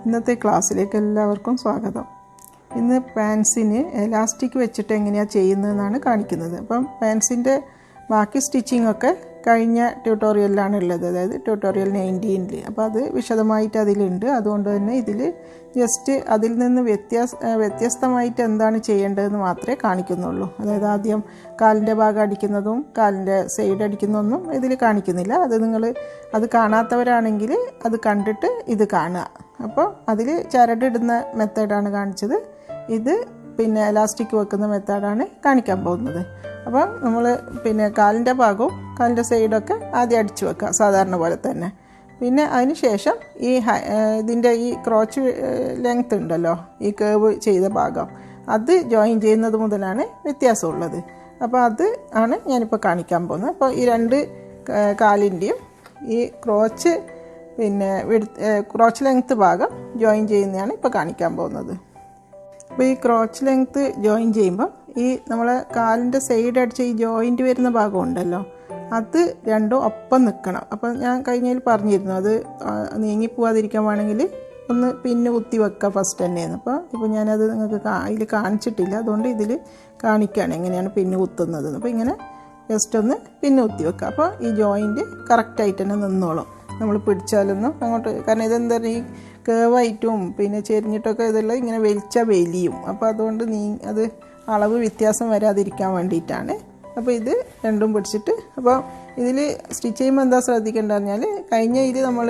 ഇന്നത്തെ ക്ലാസ്സിലേക്ക് എല്ലാവർക്കും സ്വാഗതം. ഇന്ന് പാൻസിന് എലാസ്റ്റിക് വെച്ചിട്ട് എങ്ങനെയാണ് ചെയ്യുന്നതെന്നാണ് കാണിക്കുന്നത്. അപ്പം പാൻസിൻ്റെ ബാക്കി സ്റ്റിച്ചിങ് ഒക്കെ കഴിഞ്ഞ ട്യൂട്ടോറിയലിലാണ് ഉള്ളത്, അതായത് ട്യൂട്ടോറിയൽ 19ൽ. അപ്പോൾ അത് വിശദമായിട്ട് അതിലുണ്ട്. അതുകൊണ്ട് തന്നെ ഇതിൽ ജസ്റ്റ് അതിൽ നിന്ന് വ്യത്യസ്തമായിട്ട് എന്താണ് ചെയ്യേണ്ടതെന്ന് മാത്രമേ കാണിക്കുന്നുള്ളൂ. അതായത് ആദ്യം കാലിൻ്റെ ഭാഗം അടിക്കുന്നതും കാലിൻ്റെ സൈഡ് അടിക്കുന്നതൊന്നും ഇതിൽ കാണിക്കുന്നില്ല. അത് നിങ്ങൾ അത് കാണാത്തവരാണെങ്കിൽ അത് കണ്ടിട്ട് ഇത് കാണുക. അപ്പോൾ അതിൽ ചരടിടുന്ന മെത്തേഡാണ് കാണിച്ചത്. ഇത് പിന്നെ എലാസ്റ്റിക് വെക്കുന്ന മെത്തേഡാണ് കാണിക്കാൻ പോകുന്നത്. അപ്പം നമ്മൾ പിന്നെ കാലിൻ്റെ ഭാഗവും കാലിൻ്റെ സൈഡൊക്കെ ആദ്യം അടിച്ചു വെക്കുക സാധാരണ പോലെ തന്നെ. പിന്നെ അതിന് ശേഷം ഈ ഇതിൻ്റെ ഈ ക്രോച്ച് ലെങ്ത് ഉണ്ടല്ലോ, ഈ കേവ് ചെയ്ത ഭാഗം, അത് ജോയിൻ ചെയ്യുന്നത് മുതലാണ് വ്യത്യാസമുള്ളത്. അപ്പോൾ അത് ആണ് ഞാനിപ്പോൾ കാണിക്കാൻ പോകുന്നത്. അപ്പോൾ ഈ രണ്ട് കാലിൻ്റെയും ഈ ക്രോച്ച് പിന്നെ ക്രോച്ച് ലെങ്ത്ത് ഭാഗം ജോയിൻ ചെയ്യുന്നതാണ് ഇപ്പോൾ കാണിക്കാൻ പോകുന്നത്. അപ്പോൾ ഈ ക്രോച്ച് ലെങ്ത്ത് ജോയിൻ ചെയ്യുമ്പോൾ ഈ നമ്മളെ കാലിൻ്റെ സൈഡ് അടിച്ച ഈ ജോയിൻറ്റ് വരുന്ന ഭാഗം ഉണ്ടല്ലോ, അത് രണ്ടും ഒപ്പം നിൽക്കണം. അപ്പം ഞാൻ കഴിഞ്ഞതിൽ പറഞ്ഞിരുന്നു, അത് നീങ്ങിപ്പോവാതിരിക്കാൻ വേണമെങ്കിൽ ഒന്ന് പിന്നെ കുത്തി വെക്കുക ഫസ്റ്റ് തന്നെയാണ്. ഇപ്പോൾ ഞാനത് നിങ്ങൾക്ക് ഇതിൽ കാണിച്ചിട്ടില്ല, അതുകൊണ്ട് ഇതിൽ കാണിക്കുകയാണ് എങ്ങനെയാണ് പിന്നെ കുത്തുന്നത്. അപ്പോൾ ഇങ്ങനെ ജസ്റ്റ് ഒന്ന് പിന്നെ കുത്തി വെക്കുക. അപ്പോൾ ഈ ജോയിൻറ്റ് കറക്റ്റായിട്ട് തന്നെ നിന്നോളും. നമ്മൾ പിടിച്ചാലൊന്നും അങ്ങോട്ട്, കാരണം ഇതെന്താ പറയുക, ഈ കേവായിട്ടും പിന്നെ ചെരിഞ്ഞിട്ടൊക്കെ ഇതെല്ലാം ഇങ്ങനെ വലിയും. അപ്പോൾ അതുകൊണ്ട് അത് അളവ് വ്യത്യാസം വരാതിരിക്കാൻ വേണ്ടിയിട്ടാണ്. അപ്പോൾ ഇത് രണ്ടും പിടിച്ചിട്ട്, അപ്പോൾ ഇതിൽ സ്റ്റിച്ച് ചെയ്യുമ്പോൾ എന്താ ശ്രദ്ധിക്കേണ്ടത് പറഞ്ഞാൽ, കഴിഞ്ഞ ഇതിൽ നമ്മൾ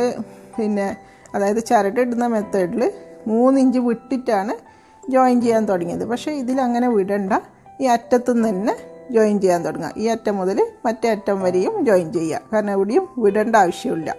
പിന്നെ അതായത് ചരടിടുന്ന മെത്തേഡിൽ 3 ഇഞ്ച് വിട്ടിട്ടാണ് ജോയിൻ ചെയ്യാൻ തുടങ്ങിയത്. പക്ഷേ ഇതിലങ്ങനെ വിടണ്ട, ഈ അറ്റത്തുനിന്ന് തന്നെ ജോയിൻ ചെയ്യാൻ തുടങ്ങുക. ഈ അറ്റം മുതൽ മറ്റേ അറ്റം വരെയും ജോയിൻ ചെയ്യുക, കാരണം എവിടെയും വിടേണ്ട ആവശ്യമില്ല.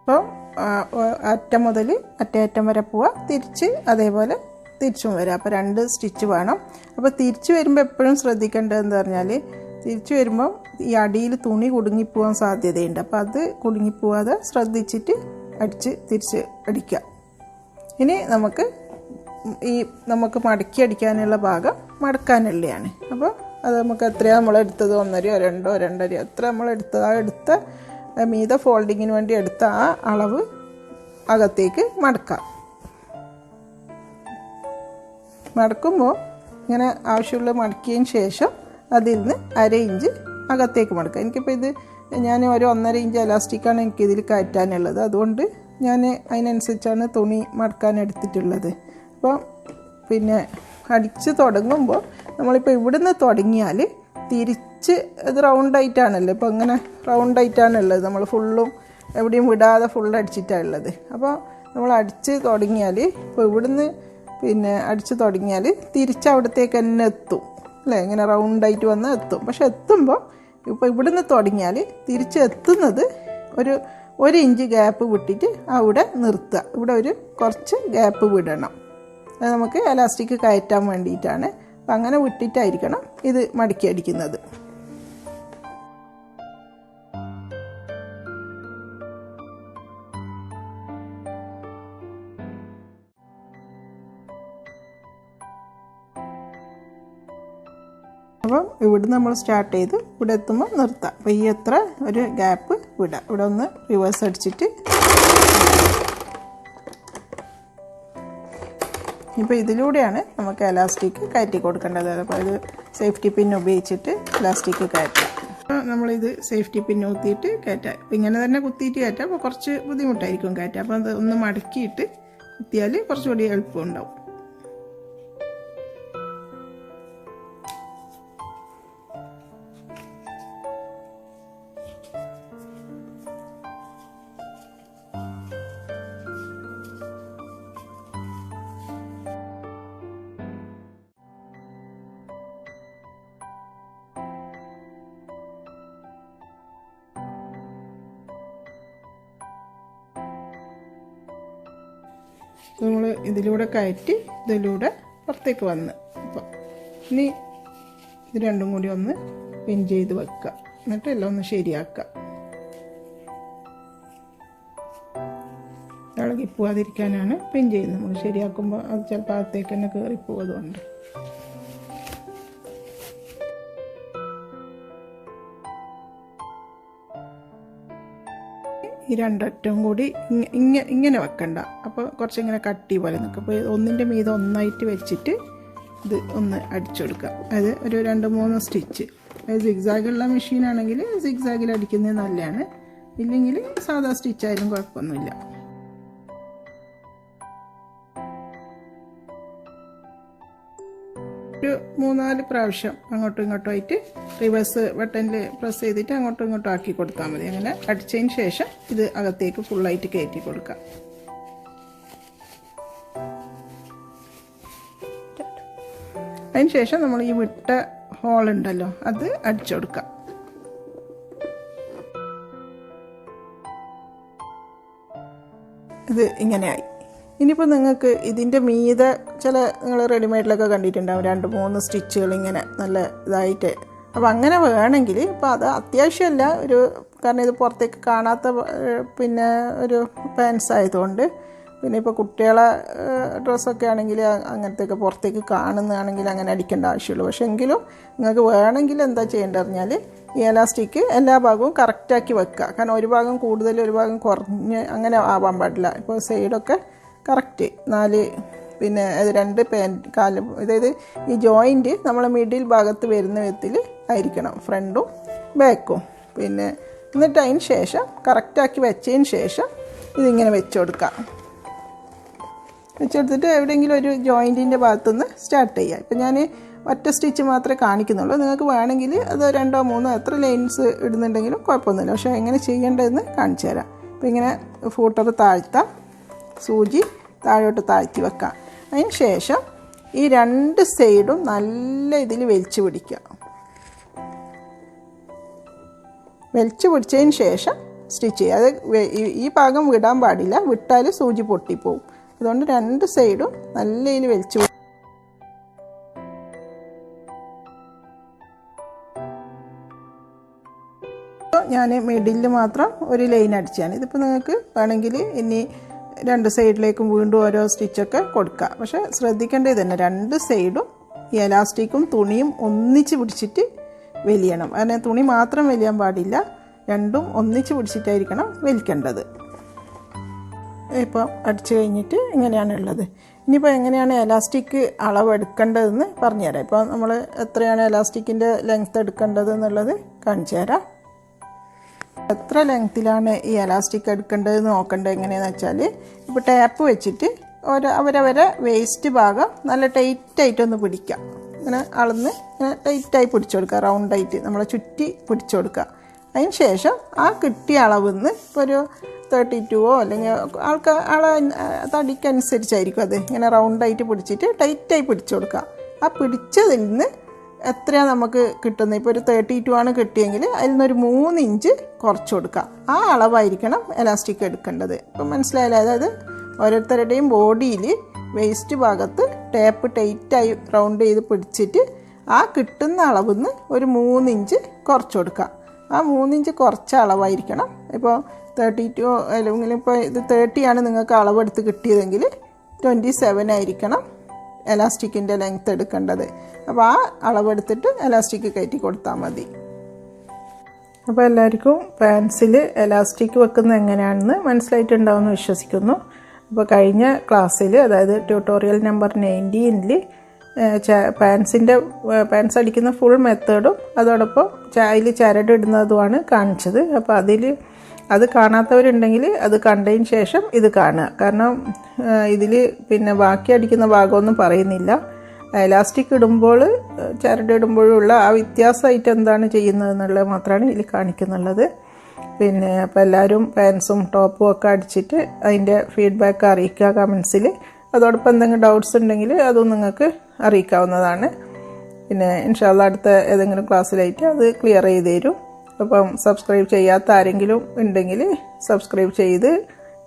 അപ്പോൾ അറ്റം മുതൽ മറ്റേ അറ്റം വരെ പോവുക, തിരിച്ച് അതേപോലെ തിരിച്ചും വരിക. അപ്പോൾ 2 സ്റ്റിച്ച് വേണം. അപ്പോൾ തിരിച്ച് വരുമ്പോൾ എപ്പോഴും ശ്രദ്ധിക്കേണ്ടതെന്ന് പറഞ്ഞാൽ, തിരിച്ച് വരുമ്പോൾ ഈ അടിയിൽ തുണി കുടുങ്ങിപ്പോവാൻ സാധ്യതയുണ്ട്. അപ്പോൾ അത് കുടുങ്ങിപ്പോവാതെ ശ്രദ്ധിച്ചിട്ട് തിരിച്ച് അടിക്കുക. ഇനി നമുക്ക് മടക്കി അടിക്കാനുള്ള ഭാഗം മടക്കാനുള്ളതാണ്. അപ്പോൾ അത് നമുക്ക് എത്രയാണ് നമ്മളെടുത്തത്, 1.5 2 2.5 എത്ര നമ്മളെടുത്തത്, ആ എടുത്ത മീത ഫോൾഡിങ്ങിന് വേണ്ടി എടുത്ത ആ അളവ് അകത്തേക്ക് മടക്കാം. മടക്കുമ്പോൾ ഇങ്ങനെ ആവശ്യമുള്ള മടക്കിയതിന് ശേഷം അതിൽ നിന്ന് 1/2 ഇഞ്ച് അകത്തേക്ക് മടക്കാം. എനിക്കിപ്പോൾ ഇത് ഞാൻ ഒരു 1.5 ഇഞ്ച് എലാസ്റ്റിക്കാണ് എനിക്കിതിൽ കയറ്റാനുള്ളത്, അതുകൊണ്ട് ഞാൻ അതിനനുസരിച്ചാണ് തുണി മടക്കാൻ എടുത്തിട്ടുള്ളത്. അപ്പോൾ പിന്നെ അടിച്ച് തുടങ്ങുമ്പോൾ നമ്മളിപ്പോൾ ഇവിടുന്ന് തുടങ്ങിയാൽ തിരിച്ച് ഇത് റൗണ്ടായിട്ടാണല്ലോ, ഇപ്പോൾ ഇങ്ങനെ റൗണ്ടായിട്ടാണുള്ളത്. നമ്മൾ ഫുള്ളും എവിടെയും വിടാതെ ഫുള്ള് അടിച്ചിട്ടാണ് ഉള്ളത്. അപ്പോൾ നമ്മൾ അടിച്ച് തുടങ്ങിയാൽ, ഇപ്പോൾ ഇവിടുന്ന് പിന്നെ അടിച്ച് തുടങ്ങിയാൽ തിരിച്ച് അവിടത്തേക്ക് തന്നെ എത്തും അല്ലേ, ഇങ്ങനെ റൗണ്ടായിട്ട് വന്ന് എത്തും. പക്ഷെ എത്തുമ്പോൾ ഇപ്പോൾ ഇവിടുന്ന് തുടങ്ങിയാൽ തിരിച്ച് എത്തുന്നത് ഒരു 1 ഇഞ്ച് ഗ്യാപ്പ് വിട്ടിട്ട് അവിടെ നിർത്തുക. ഇവിടെ കുറച്ച് ഗ്യാപ്പ് വിടണം. അത് നമുക്ക് എലാസ്റ്റിക് കയറ്റാൻ വേണ്ടിയിട്ടാണ്. അപ്പം അങ്ങനെ വിട്ടിട്ടായിരിക്കണം ഇത് മടക്കി അടിക്കുന്നത്. അപ്പം ഇവിടെ നമ്മൾ സ്റ്റാർട്ട് ചെയ്ത് ഇവിടെ എത്തുമ്പോൾ നിർത്താം. അപ്പോൾ ഈ എത്ര ഒരു ഗ്യാപ്പ് വിടാം. ഇവിടെ ഒന്ന് റിവേഴ്സ് അടിച്ചിട്ട്, ഇപ്പോൾ ഇതിലൂടെയാണ് നമുക്ക് എലാസ്റ്റിക് കയറ്റി കൊടുക്കേണ്ടത്. അപ്പോൾ ഇത് സേഫ്റ്റി പിൻ ഉപയോഗിച്ചിട്ട് എലാസ്റ്റിക് കയറ്റാം. അപ്പോൾ നമ്മളിത് സേഫ്റ്റി പിൻ കുത്തിയിട്ട് കയറ്റാം. അപ്പോൾ ഇങ്ങനെ തന്നെ കുത്തിയിട്ട് കയറ്റാം. അപ്പോൾ കുറച്ച് ബുദ്ധിമുട്ടായിരിക്കും കയറ്റാം. അപ്പോൾ അത് ഒന്ന് മടക്കിയിട്ട് കുത്തിയാൽ കുറച്ചുകൂടി എളുപ്പമുണ്ടാവും. നമ്മൾ ഇതിലൂടെ കയറ്റി ഇതിലൂടെ പുറത്തേക്ക് വന്ന്, അപ്പോൾ ഇനി ഇത് രണ്ടും കൂടി ഒന്ന് പിൻ ചെയ്ത് വെക്കുക. എന്നിട്ട് എല്ലാം ഒന്ന് ശരിയാക്കുക. ഇളകിപ്പോവാതിരിക്കാനാണ് പിൻ ചെയ്യുന്നത്. നമ്മൾ ശരിയാക്കുമ്പോൾ അത് ചിലപ്പോൾ അകത്തേക്ക് തന്നെ കയറിപ്പോവതുകൊണ്ട്. ഈ രണ്ടറ്റവും കൂടി ഇങ്ങനെ വെക്കണ്ട. അപ്പോൾ കുറച്ചിങ്ങനെ കട്ടി പോലെ നിൽക്കും. അപ്പോൾ ഒന്നിൻ്റെ മീതെ ഒന്നായിട്ട് വെച്ചിട്ട് ഇത് ഒന്ന് അടിച്ചു കൊടുക്കുക. അതായത് ഒരു 2-3 സ്റ്റിച്ച്. അതായത് സിഗ്സാഗുള്ള മെഷീനാണെങ്കിൽ സിഗ്സാഗിൽ അടിക്കുന്നത് നല്ലതാണ്. ഇല്ലെങ്കിൽ സാധാ സ്റ്റിച്ചായാലും കുഴപ്പമൊന്നുമില്ല. ഒരു 3-4 പ്രാവശ്യം അങ്ങോട്ടും ഇങ്ങോട്ടും ആയിട്ട് റിവേഴ്സ് ബട്ടണിൽ പ്രസ് ചെയ്തിട്ട് അങ്ങോട്ടും ഇങ്ങോട്ടും ആക്കി കൊടുത്താൽ മതി. അങ്ങനെ അടിച്ചതിന് ശേഷം ഇത് അകത്തേക്ക് ഫുള്ളായിട്ട് കയറ്റി കൊടുക്കാം. അതിന് ശേഷം നമ്മൾ ഈ വിട്ട ഹോളുണ്ടല്ലോ അത് അടിച്ചു കൊടുക്കാം. ഇത് ഇങ്ങനെയായി. ഇനിയിപ്പോൾ നിങ്ങൾക്ക് ഇതിൻ്റെ മീതെ നിങ്ങൾ റെഡിമെയ്ഡിലൊക്കെ കണ്ടിട്ടുണ്ടാവും 2-3 സ്റ്റിച്ചുകൾ ഇങ്ങനെ നല്ല ഇതായിട്ട്. അപ്പോൾ അങ്ങനെ വേണമെങ്കിൽ ഇപ്പോൾ അത് അത്യാവശ്യമല്ല കാരണം ഇത് പുറത്തേക്ക് കാണാത്ത പിന്നെ ഒരു പാൻസ് ആയതുകൊണ്ട്. പിന്നെ ഇപ്പോൾ കുട്ടികളെ ഡ്രസ്സൊക്കെ ആണെങ്കിൽ അങ്ങനത്തെയൊക്കെ പുറത്തേക്ക് കാണുന്നതാണെങ്കിൽ അങ്ങനെ അടിക്കേണ്ട ആവശ്യമുള്ളൂ. പക്ഷേ എങ്കിലും നിങ്ങൾക്ക് വേണമെങ്കിൽ എന്താ ചെയ്യേണ്ടത് പറഞ്ഞാൽ ഈ എലാസ്റ്റിക് എല്ലാ ഭാഗവും കറക്റ്റാക്കി വെക്കുക. കാരണം ഒരു ഭാഗം കൂടുതൽ ഒരു ഭാഗം കുറഞ്ഞ് അങ്ങനെ ആവാൻ പാടില്ല. ഇപ്പോൾ സൈഡൊക്കെ കറക്റ്റ് 4 പിന്നെ 2 കാല്, അതായത് ഈ ജോയിൻറ്റ് നമ്മൾ മിഡിൽ ഭാഗത്ത് വരുന്ന വിധത്തിൽ ആയിരിക്കണം, ഫ്രണ്ടും ബാക്കും. പിന്നെ എന്നിട്ട് അതിന് ശേഷം കറക്റ്റാക്കി വെച്ചതിന് ശേഷം ഇതിങ്ങനെ വെച്ച് കൊടുക്കാം. വെച്ചെടുത്തിട്ട് എവിടെയെങ്കിലും ഒരു ജോയിൻറ്റിൻ്റെ ഭാഗത്തുനിന്ന് സ്റ്റാർട്ട് ചെയ്യുക. ഇപ്പം ഞാൻ ഒറ്റ സ്റ്റിച്ച് മാത്രമേ കാണിക്കുന്നുള്ളൂ. നിങ്ങൾക്ക് വേണമെങ്കിൽ അത് 2-3 എത്ര ലൈൻസ് ഇടുന്നുണ്ടെങ്കിലും കുഴപ്പമൊന്നുമില്ല. പക്ഷേ എങ്ങനെ ചെയ്യേണ്ടതെന്ന് കാണിച്ചു തരാം. അപ്പോൾ ഇങ്ങനെ ഫൂട്ടർ താഴ്ത്താം, സൂചി താഴോട്ട് താഴ്ത്തി വെക്കാം. അതിന് ശേഷം ഈ 2 സൈഡും നല്ല ഇതിൽ വലിച്ചു പിടിക്കുക. വലിച്ചു പിടിച്ചതിന് ശേഷം സ്റ്റിച്ച് ചെയ്യുക. അത് ഈ ഭാഗം വിടാൻ പാടില്ല, വിട്ടാൽ സൂചി പൊട്ടിപ്പോവും. അതുകൊണ്ട് 2 സൈഡും നല്ല ഇതിൽ വലിച്ചു. ഞാൻ മിഡിലിൽ മാത്രം ഒരു ലൈൻ അടിച്ചാണ്. ഇതിപ്പോൾ നിങ്ങൾക്ക് വേണമെങ്കിൽ ഇനി 2 സൈഡിലേക്കും വീണ്ടും ഓരോ സ്റ്റിച്ചൊക്കെ കൊടുക്കുക. പക്ഷേ ശ്രദ്ധിക്കേണ്ടത് തന്നെ 2 സൈഡും ഈ എലാസ്റ്റിക്കും തുണിയും ഒന്നിച്ച് പിടിച്ചിട്ട് വലിയണം. അങ്ങനെ തുണി മാത്രം വലിയാൻ പാടില്ല, രണ്ടും ഒന്നിച്ച് പിടിച്ചിട്ടായിരിക്കണം വലിക്കേണ്ടത്. ഇപ്പോൾ അടിച്ചു കഴിഞ്ഞിട്ട് ഇങ്ങനെയാണുള്ളത്. ഇനിയിപ്പോൾ എങ്ങനെയാണ് എലാസ്റ്റിക് അളവെടുക്കേണ്ടതെന്ന് പറഞ്ഞുതരാം. ഇപ്പോൾ നമ്മൾ എത്രയാണ് എലാസ്റ്റിക്കിൻ്റെ ലെങ്ത്ത് എടുക്കേണ്ടത് എന്നുള്ളത് കാണിച്ചു തരാം. എത്ര ലെങ്ത്തിലാണ് ഈ എലാസ്റ്റിക് എടുക്കേണ്ടതെന്ന് നോക്കേണ്ടത് എങ്ങനെയാണെന്ന് വെച്ചാൽ, ഇപ്പോൾ ടാപ്പ് വെച്ചിട്ട് അവരവരെ വേസ്റ്റ് ഭാഗം നല്ല ടൈറ്റായിട്ടൊന്ന് പിടിക്കുക. ഇങ്ങനെ അളന്ന് ഇങ്ങനെ ടൈറ്റായി പിടിച്ചു കൊടുക്കുക, റൗണ്ടായിട്ട് നമ്മളെ ചുറ്റി പിടിച്ചു കൊടുക്കുക. അതിന് ശേഷം ആ കിട്ടിയ അളവിൽ നിന്ന് ഇപ്പോൾ ഒരു 32 അല്ലെങ്കിൽ ആളെ തടിക്കനുസരിച്ചായിരിക്കും അത് ഇങ്ങനെ റൗണ്ടായിട്ട് പിടിച്ചിട്ട് ടൈറ്റായി പിടിച്ചു കൊടുക്കുക. ആ പിടിച്ചതിൽ നിന്ന് എത്രയാണ് നമുക്ക് കിട്ടുന്നത്. ഇപ്പോൾ ഒരു 32 ആണ് കിട്ടിയെങ്കിൽ അതിൽ നിന്നൊരു 3 ഇഞ്ച് കുറച്ച് കൊടുക്കുക. ആ അളവായിരിക്കണം എലാസ്റ്റിക് എടുക്കേണ്ടത്. ഇപ്പം മനസ്സിലായില്ല? അതായത് ഓരോരുത്തരുടെയും ബോഡിയിൽ വേസ്റ്റ് ഭാഗത്ത് ടേപ്പ് ടൈറ്റായി റൗണ്ട് ചെയ്ത് പിടിച്ചിട്ട് ആ കിട്ടുന്ന അളവിൽ നിന്ന് ഒരു 3 ഇഞ്ച് കുറച്ച് കൊടുക്കുക. ആ 3 ഇഞ്ച് കുറച്ച അളവായിരിക്കണം. ഇപ്പോൾ 32 അല്ലെങ്കിൽ ഇപ്പോൾ ഇത് 30 ആണ് നിങ്ങൾക്ക് അളവെടുത്ത് കിട്ടിയതെങ്കിൽ 27 ആയിരിക്കണം എലാസ്റ്റിക്കിൻ്റെ ലെങ്ത്ത് എടുക്കേണ്ടത്. അപ്പോൾ ആ അളവെടുത്തിട്ട് എലാസ്റ്റിക് കയറ്റി കൊടുത്താൽ മതി. അപ്പോൾ എല്ലാവർക്കും പാൻസിൽ എലാസ്റ്റിക് വെക്കുന്നത് എങ്ങനെയാണെന്ന് മനസ്സിലായിട്ടുണ്ടാവുമെന്ന് വിശ്വസിക്കുന്നു. അപ്പോൾ കഴിഞ്ഞ ക്ലാസ്സിൽ, അതായത് ട്യൂട്ടോറിയൽ നമ്പർ 19-ൽ പാൻസ് അടിക്കുന്ന ഫുൾ മെത്തേഡും അതോടൊപ്പം അതിൽ ചരടിടുന്നതുമാണ് കാണിച്ചത്. അപ്പോൾ അത് കാണാത്തവരുണ്ടെങ്കിൽ അത് കണ്ടതിന് ശേഷം ഇത് കാണുക. കാരണം ഇതിൽ പിന്നെ ബാക്കി അടിക്കുന്ന ഭാഗമൊന്നും പറയുന്നില്ല. എലാസ്റ്റിക് ഇടുമ്പോൾ ചരടിടുമ്പോഴുള്ള ആ വ്യത്യാസമായിട്ട് എന്താണ് ചെയ്യുന്നതെന്നുള്ളത് മാത്രമാണ് ഇതിൽ കാണിക്കുന്നുള്ളത്. പിന്നെ അപ്പോൾ എല്ലാവരും പാൻസും ടോപ്പും ഒക്കെ അടിച്ചിട്ട് അതിൻ്റെ ഫീഡ്ബാക്ക് അറിയിക്കുക കമൻസിൽ. അതോടൊപ്പം എന്തെങ്കിലും ഡൗട്ട്സ് ഉണ്ടെങ്കിൽ അതും നിങ്ങൾക്ക് അറിയിക്കാവുന്നതാണ്. പിന്നെ ഇൻഷാ അല്ലാഹ് അടുത്ത ഏതെങ്കിലും ക്ലാസ്സിലായിട്ട് അത് ക്ലിയർ ചെയ്ത് തരും. അപ്പം സബ്സ്ക്രൈബ് ചെയ്യാത്ത ആരെങ്കിലും ഉണ്ടെങ്കിൽ സബ്സ്ക്രൈബ് ചെയ്ത്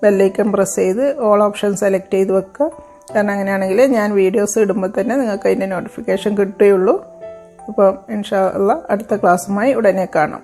ബെല്ലൈക്കൺ പ്രസ് ചെയ്ത് ഓൾ ഓപ്ഷൻ സെലക്ട് ചെയ്ത് വെക്കുക. കാരണം അങ്ങനെയാണെങ്കിൽ ഞാൻ വീഡിയോസ് ഇടുമ്പോൾ തന്നെ നിങ്ങൾക്ക് അതിൻ്റെ നോട്ടിഫിക്കേഷൻ കിട്ടുകയുള്ളൂ. അപ്പം ഇൻഷാ അല്ലാഹ് അടുത്ത ക്ലാസ്സുമായി ഉടനെ കാണാം.